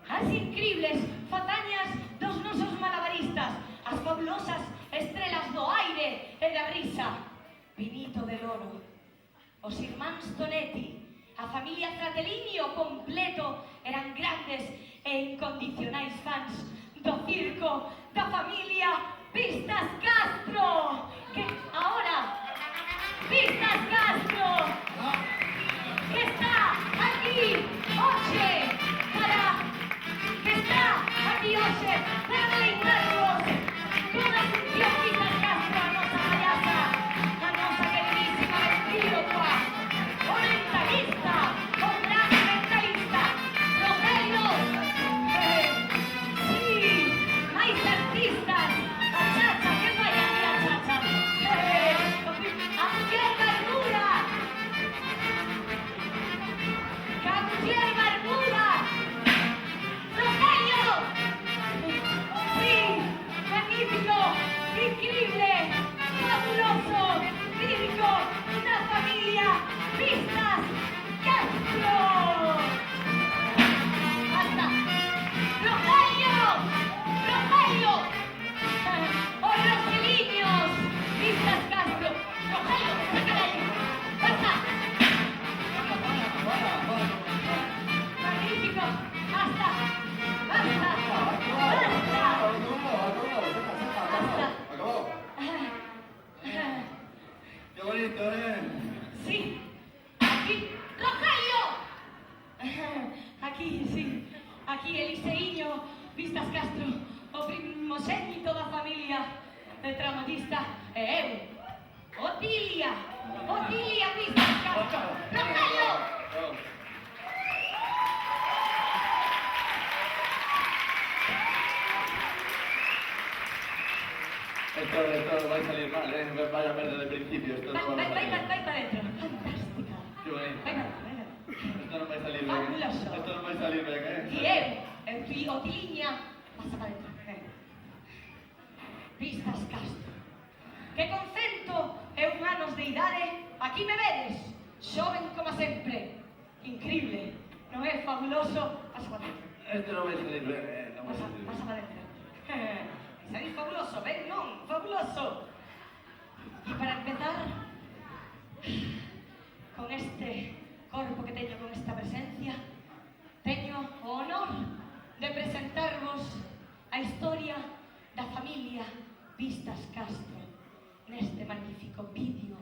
As increíbles fatañas dos nosos malabaristas, as fabulosas estrelas do aire e da brisa. Vinito del Oro, os irmáns Tonetti, a familia Fratellini o completo eran grandes e incondicionais fans do circo da familia Vistas Castro, que ahora Vistas Castro, que está aquí hoxe para deleitarnos con a función Vistas Castro, a nosa payasa, a nosa queridísima ventrílocua, o mentalista, o gran mentalista, Rogelio. Sí, máis artistas, a chacha, que vai aquí a chacha, a muller barbuda, que a muller barbuda, Rogelio. Sí, magnífico, increíble, fabuloso, lírico, una familia, Vistas Castro. Basta. Rogelio, Rogelio, o Roseliños, Vistas Castro. Rogelio, saca de ahí. Basta. Magnífico, basta, basta, basta. Acabó. Qué bonito, ¿eh? Sí, aquí, Rogelio. Aquí, sí, aquí Eliseiño Vistas Castro, o primogénito da familia de tramadista, e eu, Otilia Vistas Castro. Rogelio. Esto va a salir mal, ¿eh? Vaya a perder de principio. Esto no va a salir. Vai para dentro. Fantástica. Qué bonito. Vai para dentro. Esto no va a salir bien. Fabuloso. Esto no va a salir bien, ¿eh? E eu, Otiliña, pasa para dentro. Vistas Castro. Que con 101 anos de idade, aquí me vedes, xoven como sempre. Increíble, non é fabuloso? Pasa para dentro. Esto no va a salir bien, ¿eh? No va a salir bien. Pasa para dentro. Salir fabuloso, ben non, fabuloso. E para empezar, con este corpo que teño, con esta presencia, teño o honor de presentarvos a historia da familia Vistas Castro neste magnífico vídeo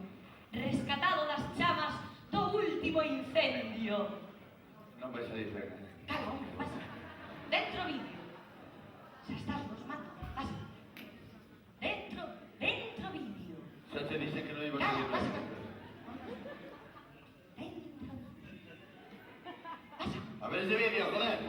rescatado das chamas do último incendio. No va a salir bien, ¿eh? Claro, hombre, pasa. Dentro vídeo. Xa estás nos mato, pasa. Dentro vídeo. Ya te dije que no iba a Claro, salir pasa. bien. Dentro. Pasa. A ver ese vídeo, joder.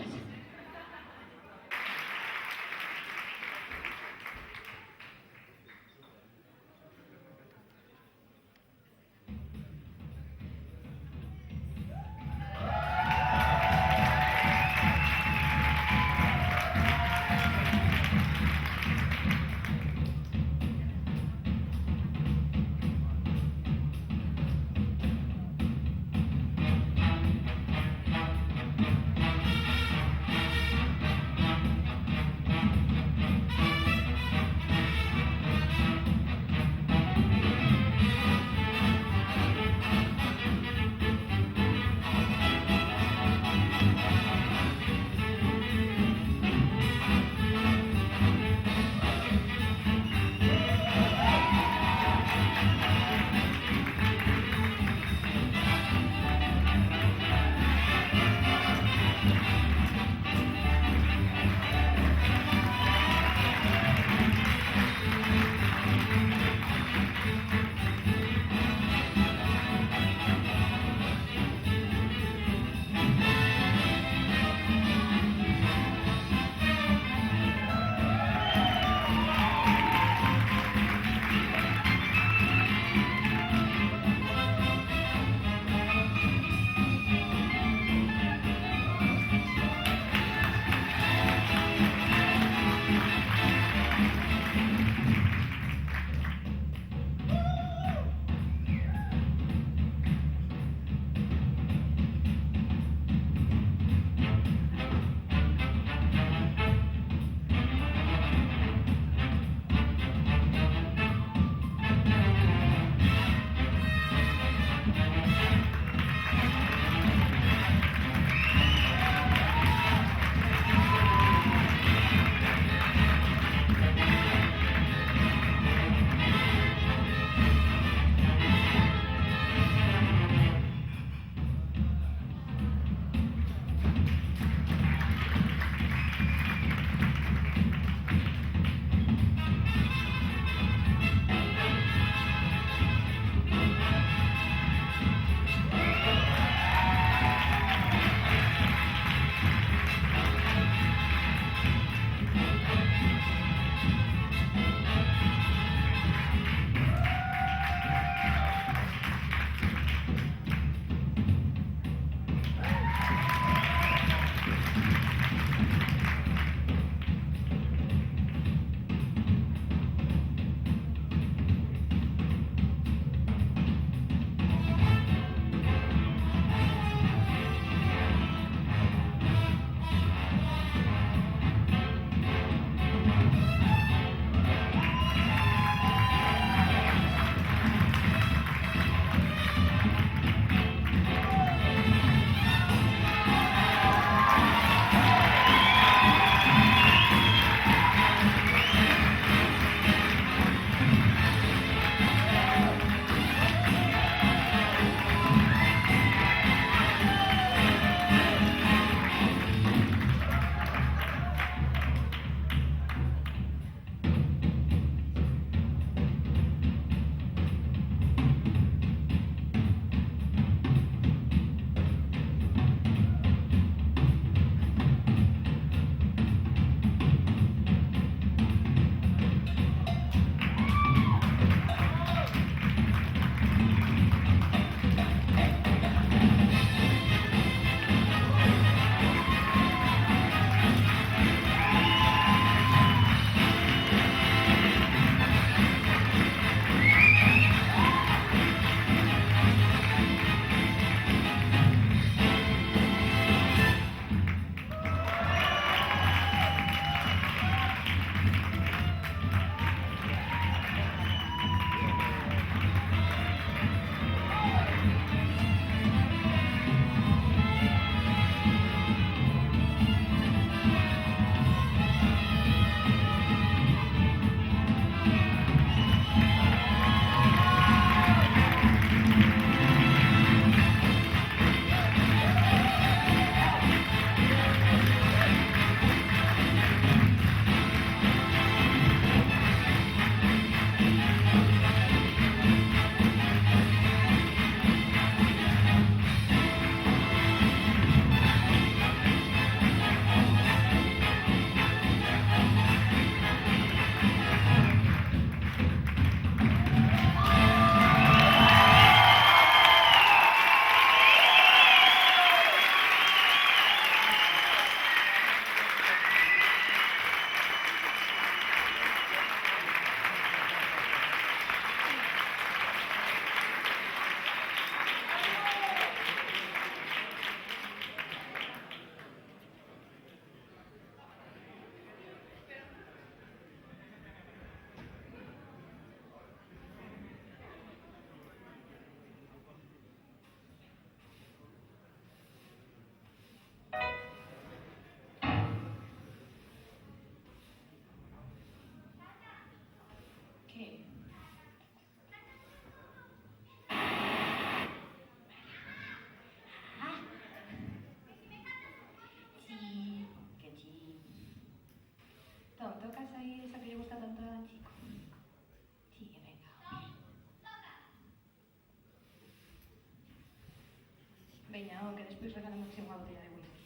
Veña, o que despois regalamos así unha botella de whisky.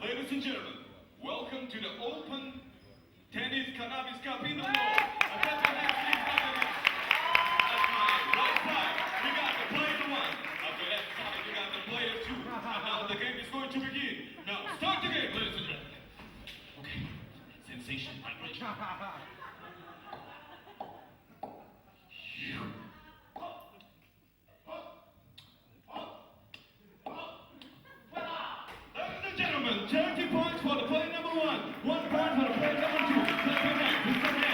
Ladies and gentlemen, welcome to the Open Tennis Cannabis Cup in the world. That's my right side, we got the player one. On the left side, we got the player two. And now the game is going to begin. Now, start the game, ladies and gentlemen. Okay, sensation vibration. Ladies and gentlemen, 30 points for the player number one, 1 point for the player number two.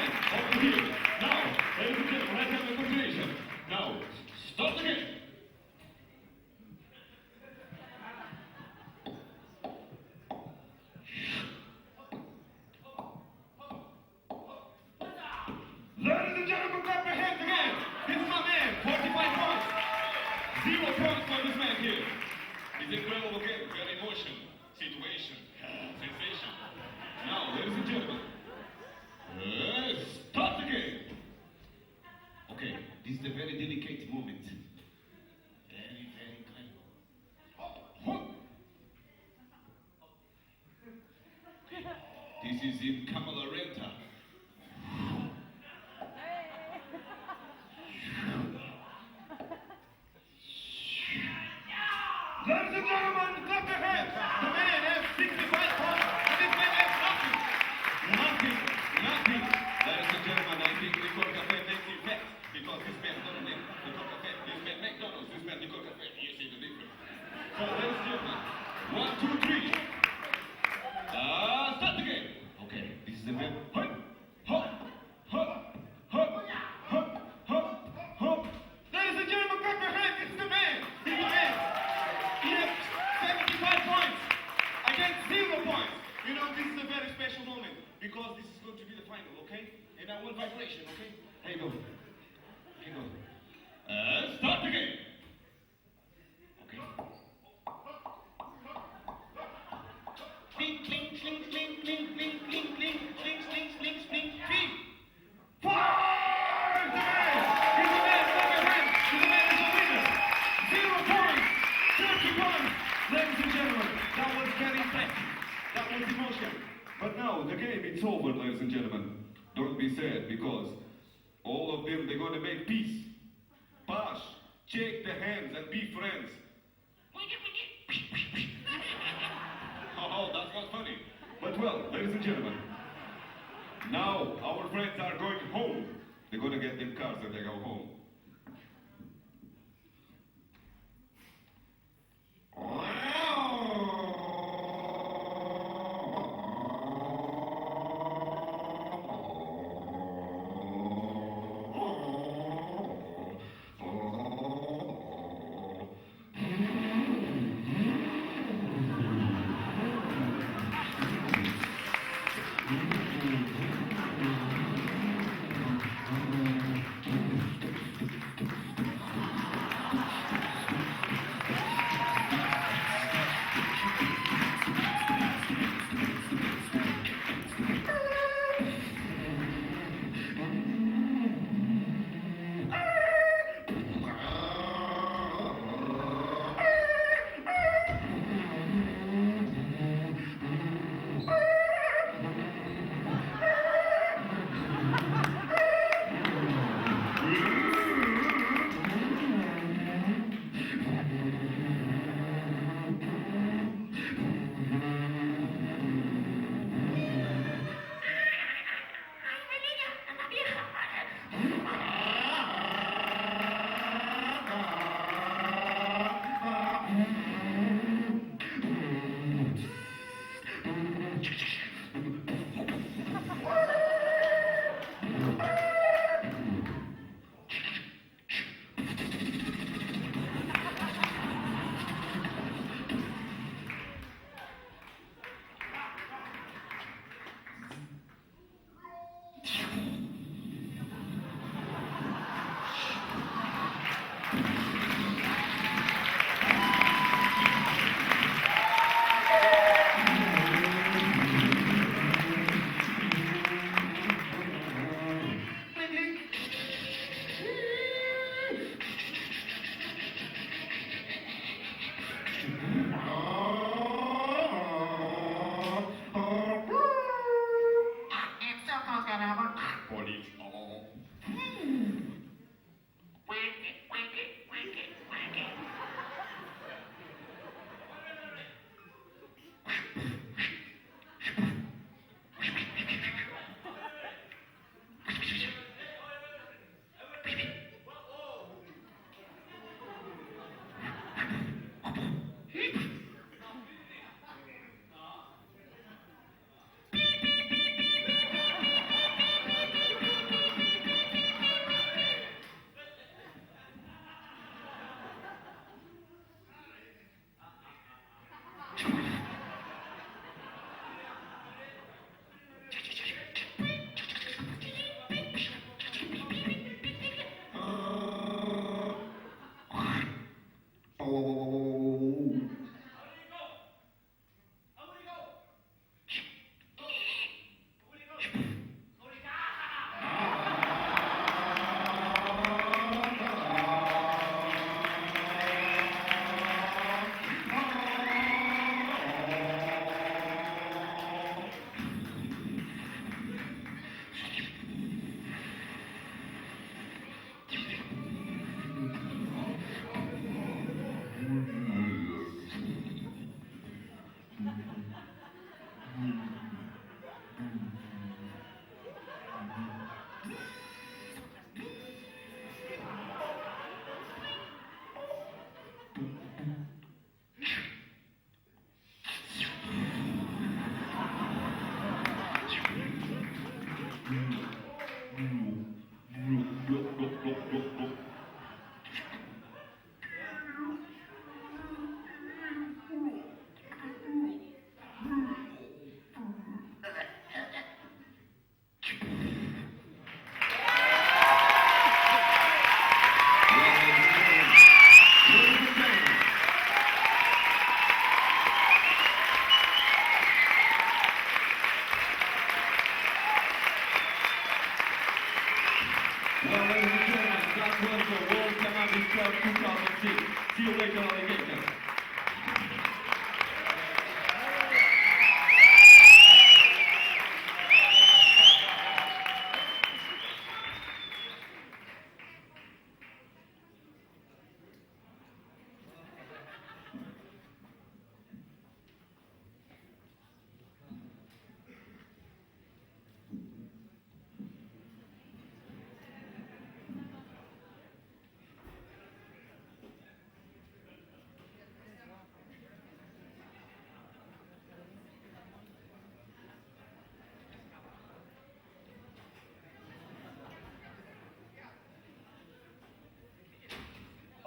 0 points for this man here. His incredible game, very emotion, situation, sensation. Now, ladies and gentlemen, start the game. Okay, this is a very delicate moment. Very, very clever. This is in Kamala Renta. Ladies and gentlemen, clap your hands. The man has 65 points, and this man has nothing. Nothing. Ladies and gentlemen, I think Nicole Cafe makes it fat because this man doesn't make Nicole Cafe. This man McDonald's, this man Nicole Cafe. You see the difference. So, ladies and gentlemen, 1, 2, 3. Start the game. Okay, this is the man. Hop, hop, hop, hop, hop, hop, hop. Ladies and gentlemen, clap your hands. This is the man. He's the man. He has 75 points against 0 points. You know, this is a very special moment because this is going to be the final, okay? And I want vibration, okay? Here you go. Here you go. Start the game. Okay. Clink, clink, clink, clink, clink, clink, clink, clink, clink, clink, clink, clink, clink. Fire! He's the man. Clap your hands. He's the man is a winner. 0 points. 30 points. Ladies and gentlemen, that was very impressive. That was emotion. But now, the game is over, ladies and gentlemen. Don't be sad, because all of them, they're going to make peace. Pass, shake the hands and be friends. Oh, that's not funny. But well, ladies and gentlemen, now our friends are going home. They're going to get them cars and they go home.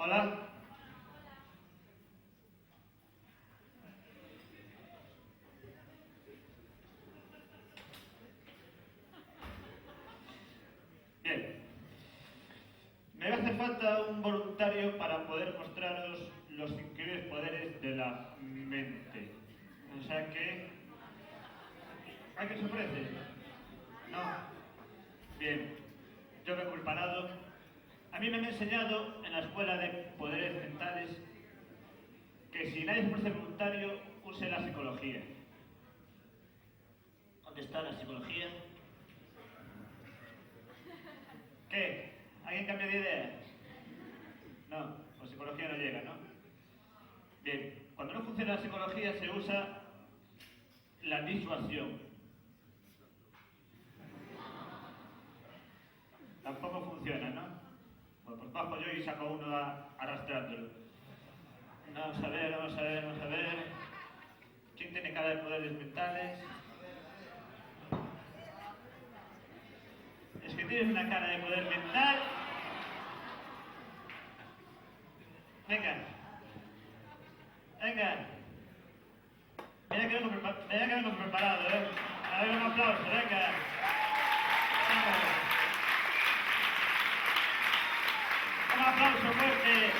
Hola. Bien. Me va a hacer falta un voluntario para poder mostraros los increíbles poderes de la mente. O sea que... ¿A qué se ofrece? No. Bien. Yo vengo preparado. A mí me han enseñado en la escuela de poderes mentales que si nadie se ofrece voluntario, use la psicología. ¿Dónde está la psicología? ¿Qué? ¿Alguien cambia de idea? No, la psicología no llega, ¿no? Bien, cuando no funciona la psicología se usa la disuasión. Tampoco funciona, ¿no? Bueno, pues bajo yo y saco uno arrastrándolo. Vamos a ver, vamos a ver, vamos a ver. ¿Quién tiene cara de poderes mentales? Es que tienes una cara de poder mental. Venga. Venga. Mira que vengo preparado, ¿eh? A ver, un aplauso, venga. Vamos. Un aplauso fuerte.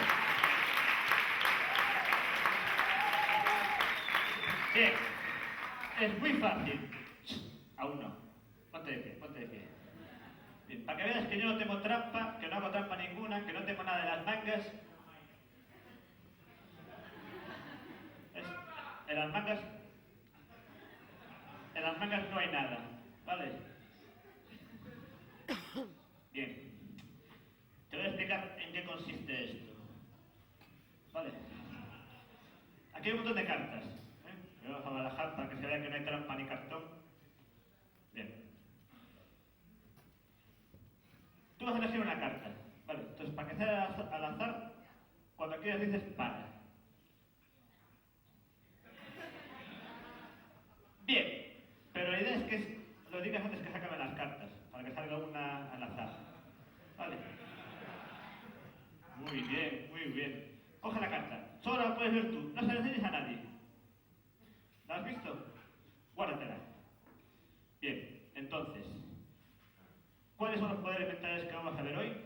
Bien. Es muy fácil. Aún no. Ponte de pie, ponte de pie. Bien, para que veas que yo no tengo trampa, que no hago trampa ninguna, que no tengo nada de las mangas. ¿Ves? En las mangas no hay nada, ¿vale? Bien. Te voy a explicar en qué consiste esto. ¿Vale? Aquí hay un montón de cartas. Vamos a barajar para que se vea que no hay trampa ni cartón. Bien. Tú vas a elegir una carta, ¿vale? Entonces, para que sea al azar, cuando quieras dices para. Bien, pero la idea es que lo digas antes que se acaben las cartas, para que salga una al azar. ¿Vale? Muy bien, muy bien. Coge la carta. Solo la puedes ver tú, no se la enseñes a nadie. ¿La has visto? Guárdatela. Bien, entonces, ¿cuáles son los poderes mentales que vamos a ver hoy?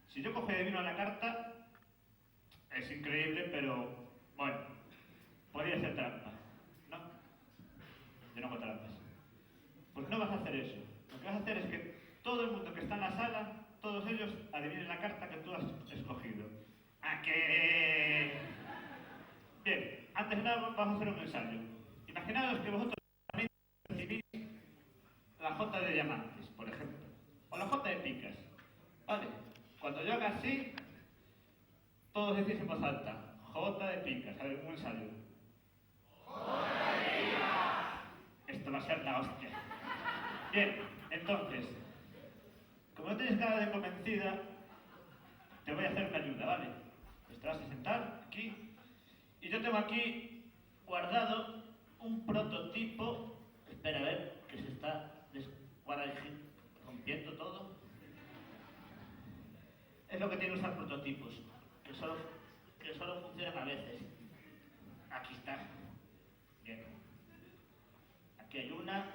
Si yo cojo y adivino la carta, es increíble, pero bueno, podría ser trampa, ¿no? Yo no hago trampas. Pues no vas a hacer eso. Lo que vas a hacer es que todo el mundo que está en la sala, todos ellos adivinen la carta que tú has escogido. ¿A qué? Bien, antes de nada vamos a hacer un ensayo. Imaginaos que vosotros también recibís la J de diamantes, por ejemplo, o la J de picas. ¿Vale? Cuando yo haga así, todos decís en voz alta, J de picas. A ver, un ensayo. J de picas. Esto va a ser la hostia. Bien, entonces, como no tienes cara de convencida, te voy a hacer una ayuda, ¿vale? Pues te vas a sentar aquí, y yo tengo aquí guardado un prototipo. Espera a ver, que se está rompiendo todo. Es lo que tiene usar prototipos, que solo funcionan a veces. Aquí está. Bien. Aquí hay una.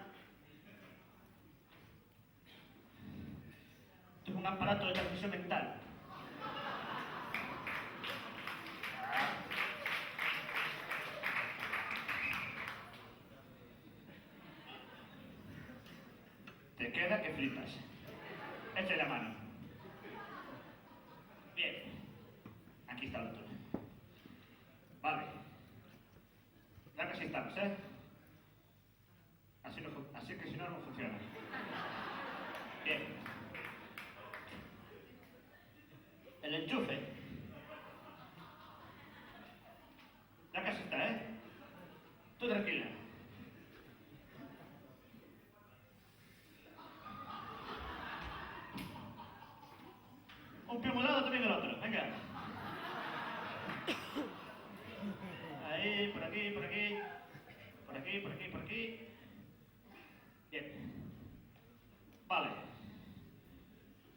Tengo un aparato de transmisión mental. Te queda que flipas. Eche la mano. Bien. Aquí está el otro. Vale. Ya casi estamos, ¿eh? Así que si no, no funciona. Bien. El enchufe. Ya casi está, ¿eh? Tú tranquila. Un pie a un lado, también el otro. Venga. Ahí, por aquí, por aquí. Por aquí, por aquí, por aquí. Bien. Vale.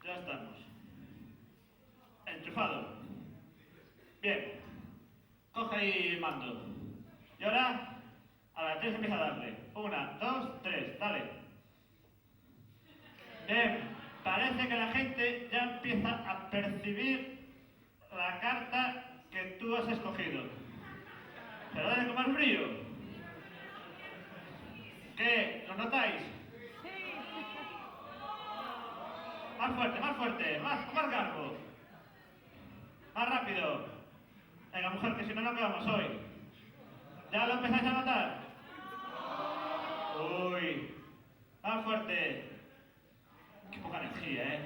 Ya estamos. Enchufado. Bien. Coge ahí el mando. Y ahora, a la 3 empieza a darle. 1, 2, 3, dale. Bien. Parece que la gente ya empieza a percibir la carta que tú has escogido. Pero dale con más brillo. ¿Qué? ¿Lo notáis? Más fuerte, más garbo. Más rápido. Venga, mujer, que si no, no acabamos hoy. ¿Ya lo empezáis a notar? Uy. Más fuerte. Qué poca energía, ¿eh?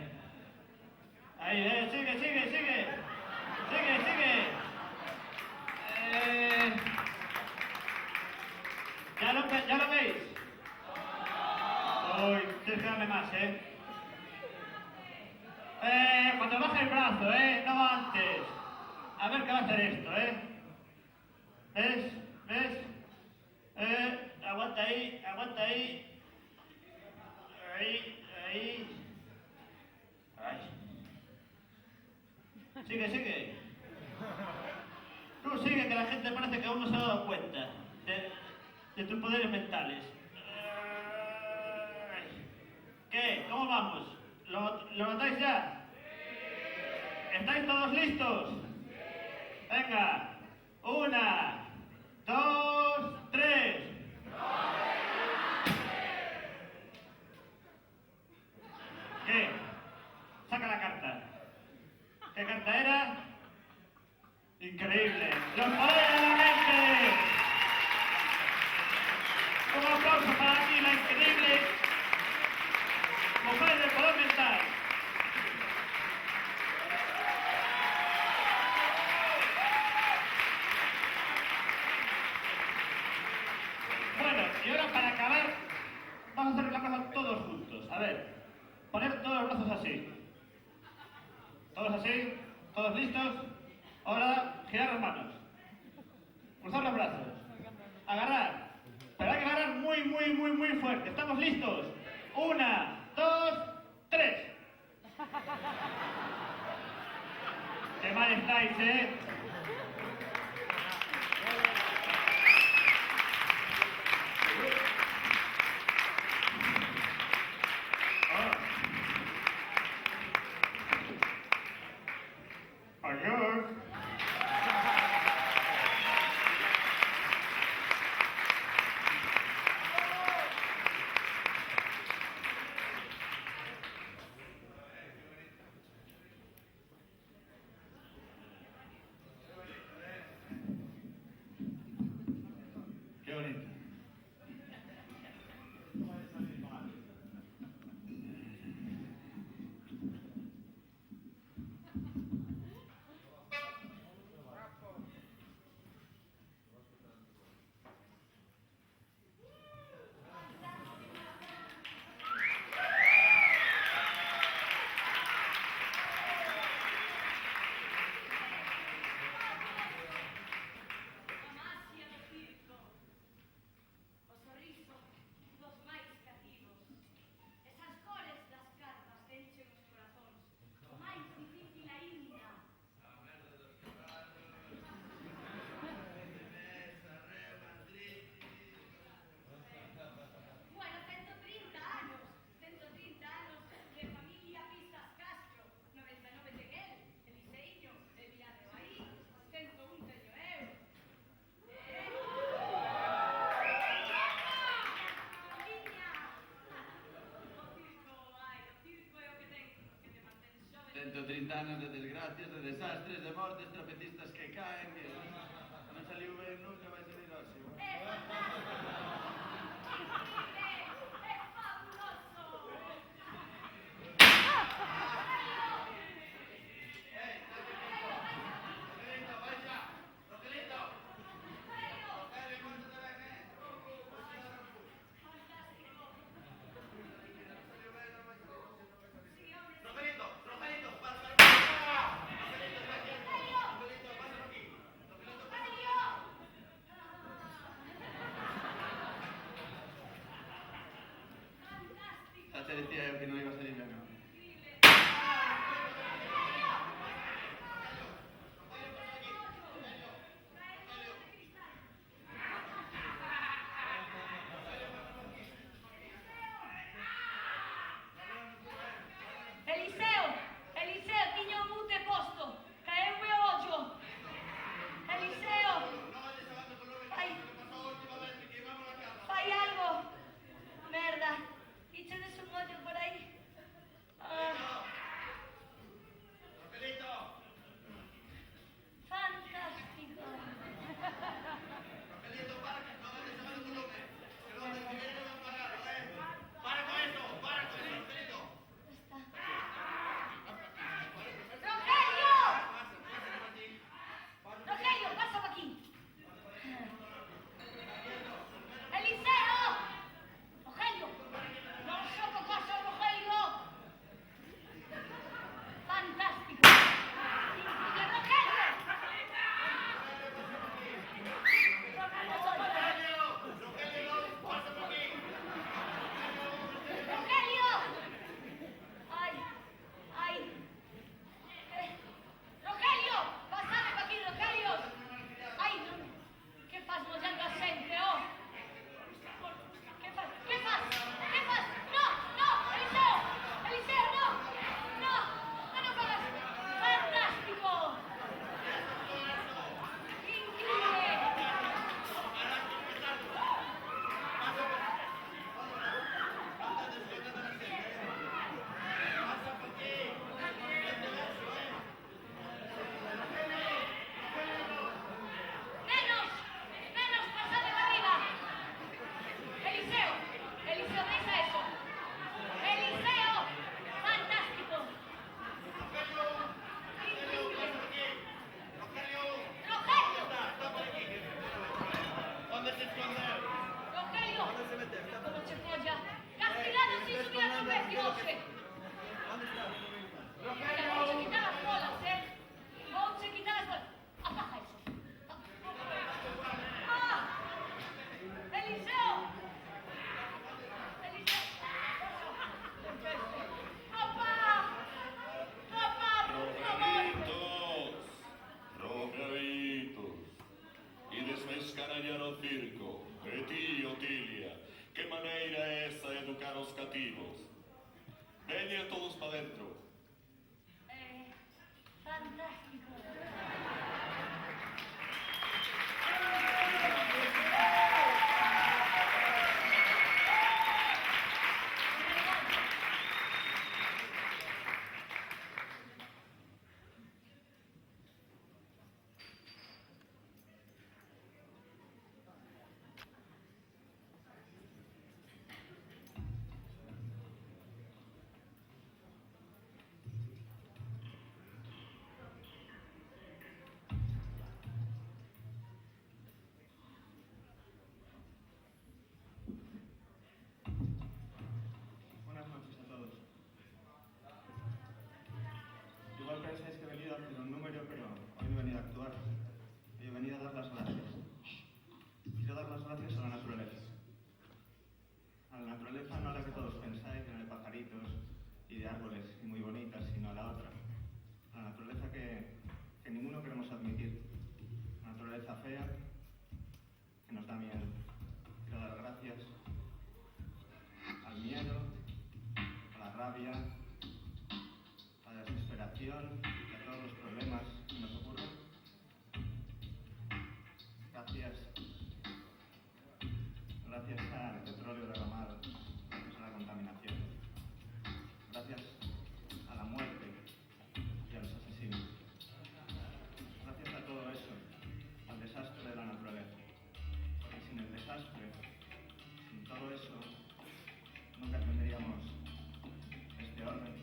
Ahí, sigue. Sigue. ¿Ya lo veis? Uy, tienes que darle más, ¿eh? Cuando baje el brazo, no antes. A ver qué va a hacer esto, ¿Ves? Aguanta ahí. Ahí. Ay. Sigue. Tú sigue, que la gente parece que aún no se ha dado cuenta de tus poderes mentales. ¿Qué? ¿Cómo vamos? ¿Lo notáis ya? ¿Estáis todos listos? Venga. 1, 2, 3. ¿Qué? Saca la carta. ¿Qué carta era? Increíble. ¡Los poderes de la mente! Un aplauso para ti, la increíble mujer del poder mental. Bueno, y ahora para acabar, vamos a hacer una cosa todos juntos. A ver, poner todos los brazos así. Todos así, todos listos. Ahora, girar las manos. Cruzar los brazos. Agarrar. Pero hay que agarrar muy fuerte. ¿Estamos listos? 1, 2, 3. Qué mal estáis, ¿eh? Adiós. Qué bonito. Anos de desgracias, de desastres, de mortes, tropetistas que caen, que non saliu ben nunca, vai salir hoxe. Te decía yo que no iba a salir bien, ¿no? circo. E ti, Otilia, que maneira é esa de educar os cativos? Veñan todos pa dentro. Fantástico. Buenas noches a todos. Igual pensáis que he venido a hacer un número, pero hoy no he venido a actuar. He venido a dar las gracias. Quiero dar las gracias a la naturaleza. A la naturaleza no a la que todos pensáis, que no de pajaritos y de árboles y muy bonitas, sino a la otra. A la naturaleza que ninguno queremos admitir. La naturaleza fea, que nos da miedo. Quiero dar gracias al miedo, a la rabia, a la desesperación y a todos los problemas que nos ocurren. Gracias al petróleo derramado, gracias a la contaminación, gracias a la muerte y a los asesinos. Gracias a todo eso, al desastre de la naturaleza. Porque sin el desastre, sin todo eso, nunca tendríamos este orden.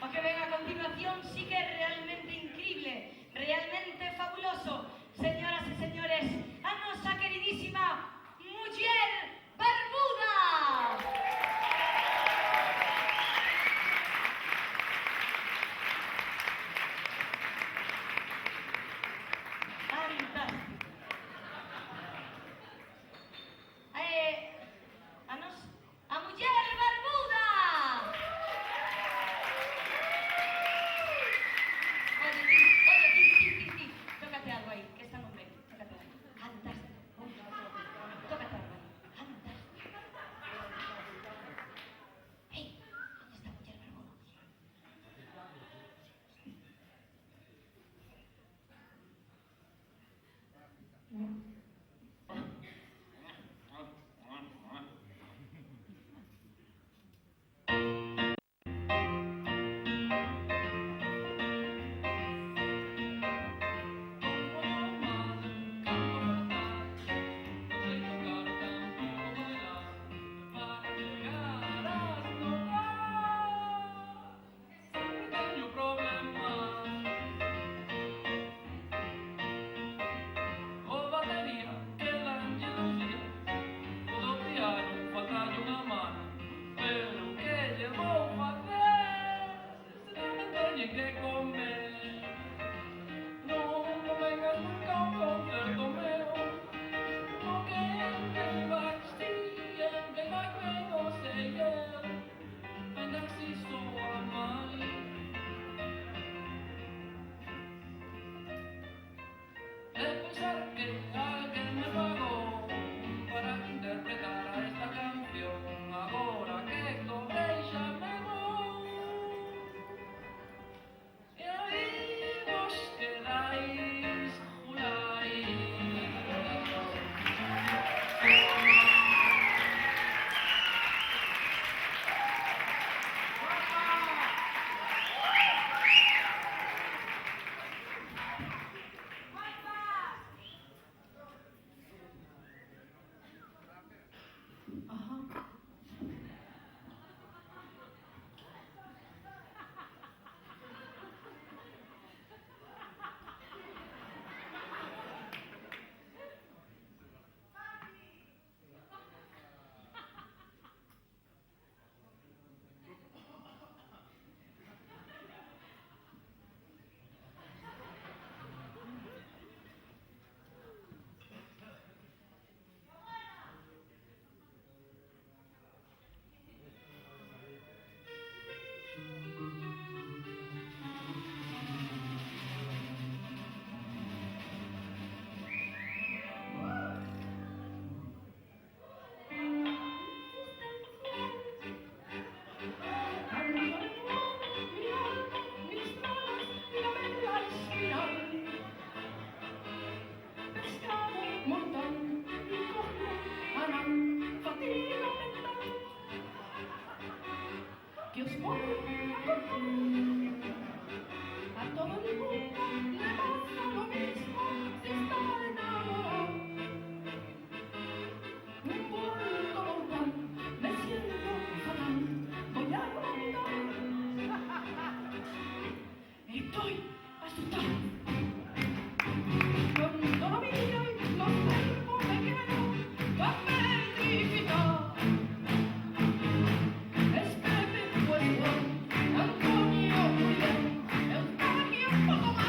Lo que ven a continuación sí que es realmente increíble, realmente fabuloso. Señoras y señores, a nuestra queridísima Mujer Barbuda. Fantástico. A Mujer Barbuda. Oye, ti, tócate algo ahí, que está un hombre, tócate algo. Fantástico. Tócate algo ahí, fantástico. Hey, ¿dónde está Mujer Barbuda? Que os voy a todo el mundo le pasa lo mismo si está enamorado. Un vuelco mortal, me siento fatal, voy a vomitar. Estoy asustada. Cuando lo miro y los cuerpos me quedo tan petrificado. Es Pepe Pueblo, Antonio Julián, Eustaquio Poco más.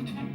Thank